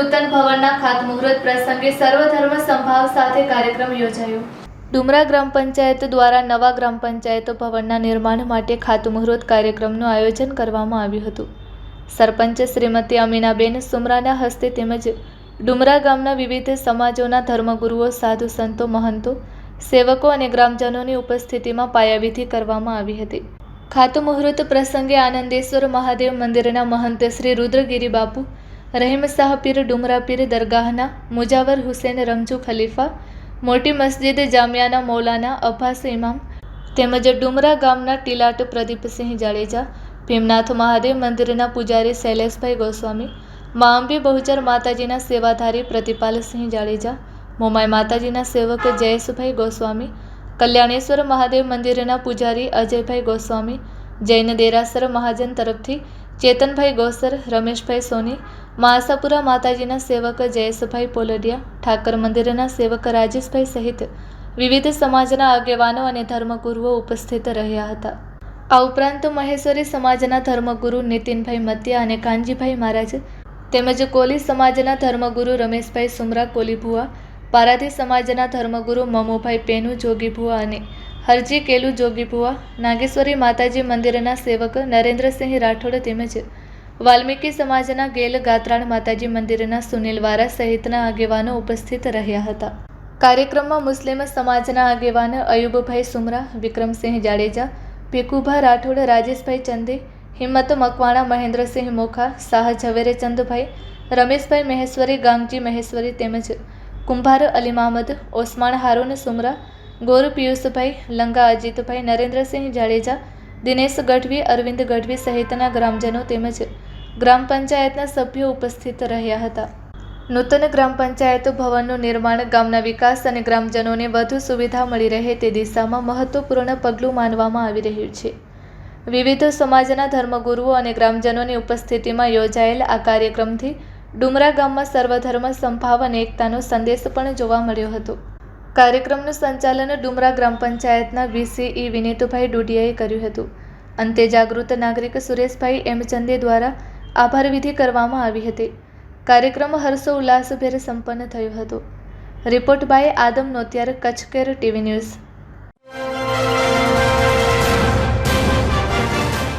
નૂતન ભવનના ખાતમુહૂર્ત પ્રસંગે સર્વધર્મ સંભાવ સાથે કાર્યક્રમ યોજાયો। ડુમરા ગ્રામ પંચાયત દ્વારા નવા ગ્રામ પંચાયત ભવનના નિર્માણ માટે ખાતમુહૂર્ત કાર્યક્રમનું આયોજન કરવામાં આવ્યું હતું। સરપંચ શ્રીમતી અમીનાબેન સુમરાના હસ્તે તેમજ ડુમરા ગામના વિવિધ સમાજોના ધર્મગુરુઓ, સાધુ સંતો, મહંતો, સેવકો અને ગ્રામજનોની ઉપસ્થિતિમાં પાયાવિધિ કરવામાં આવી હતી। ખાતમુહૂર્ત પ્રસંગે આનંદેશ્વર મહાદેવ મંદિરના મહંત શ્રી રુદ્રગીરી બાપુ, રહીમ શાહ પીર, ડુમરા પીર દરગાહના મુજાવર હુસેન રમજુ ખલીફા, મોટી મસ્જિદ જામિયાના મૌલાના અબ્બાસ ઇમામ તેમજ ડુમરા ગામના ટીલાટ પ્રદીપસિંહ જાડેજા, ભીમનાથ મહાદેવ મંદિરના પૂજારી શૈલેષભાઈ ગોસ્વામી, મા અંબે બહુચર માતાજીના સેવાધારી પ્રતિપાલસિંહ જાડેજા, મોમાઈ માતાજીના સેવક જયેશભાઈ ગોસ્વામી, કલ્યાણેશ્વર મહાદેવ મંદિરના પૂજારી અજયભાઈ ગોસ્વામી, જૈન દેરાસર મહાજન તરફથી ચેતનભાઈ ગોસર, રમેશભાઈ સોની, મા આશાપુરા માતાજીના સેવક જયેશભાઈ પોલડિયા, ઠાકર મંદિરના સેવક રાજેશભાઈ સહિત વિવિધ સમાજના આગેવાનો અને ધર્મગુરુઓ ઉપસ્થિત રહ્યા હતા। આ ઉપરાંત મહેશ્વરી સમાજના ધર્મગુરુ નીતિનભાઈ મતિયા અને કાનજીભાઈ મહારાજ તેમજ કોલી સમાજના ધર્મગુરુ રમેશભાઈ સુમરા કોલીભુઆ, પારાધી સમાજના ધર્મગુરુ મમુભાઈ પેનુ જોગીભુઆ અને હરજી કેલુ જોગીભુઆ, નાગેશ્વરી માતાજી મંદિરના સેવક નરેન્દ્રસિંહ રાઠોડ તેમજ વાલ્મીકી સમાજના ગેલ ગાત્રાણ માતાજી મંદિરના સુનિલ વારા સહિતના આગેવાનો ઉપસ્થિત રહ્યા હતા। કાર્યક્રમમાં મુસ્લિમ સમાજના આગેવાન અયુબભાઈ સુમરા, વિક્રમસિંહ જાડેજા, ભીખુભા રાઠોડ, રાજેશભાઈ ચંદી, હિંમત મકવાણા, મહેન્દ્રસિંહ મોખા, શાહ ઝવેરે ચંદભાઈ, રમેશભાઈ મહેશ્વરી, ગામજી મહેશ્વરી તેમજ કુંભાર અલી મામદ, ઓસમાણ હારૂન સુમરા, ગોર પિયુષભાઈ, લંગા અજીતભાઈ, નરેન્દ્રસિંહ જાડેજા, દિનેશ ગઢવી, અરવિંદ ગઢવી સહિતના ગ્રામજનો તેમજ ગ્રામ પંચાયતના સભ્યો ઉપસ્થિત રહ્યા હતા। નૂતન ગ્રામ પંચાયત ભવનનું નિર્માણ ગામના વિકાસ અને ગ્રામજનોને વધુ સુવિધા મળી રહે તે દિશામાં મહત્વપૂર્ણ પગલું માનવામાં આવી રહ્યું છે। વિવિધ સમાજના ધર્મગુરુઓ અને ગ્રામજનોની ઉપસ્થિતિમાં યોજાયેલ આ કાર્યક્રમથી ડુમરા ગામમાં સર્વધર્મ સંભાવ અને એકતાનો સંદેશ પણ જોવા મળ્યો હતો। કાર્યક્રમનું સંચાલન ડુમરા ગ્રામ પંચાયતના વીસીઈ વિનીતભાઈ ડુડિયાએ કર્યું હતું। અંતે જાગૃત નાગરિક સુરેશભાઈ એમ ચંદે દ્વારા આભાર વિધિ કરવામાં આવી હતી। કાર્યક્રમ હર્ષોલ્લાસભેર સંપન્ન થયો હતો। Report by Adam Notiyar, Kutch Care TV news.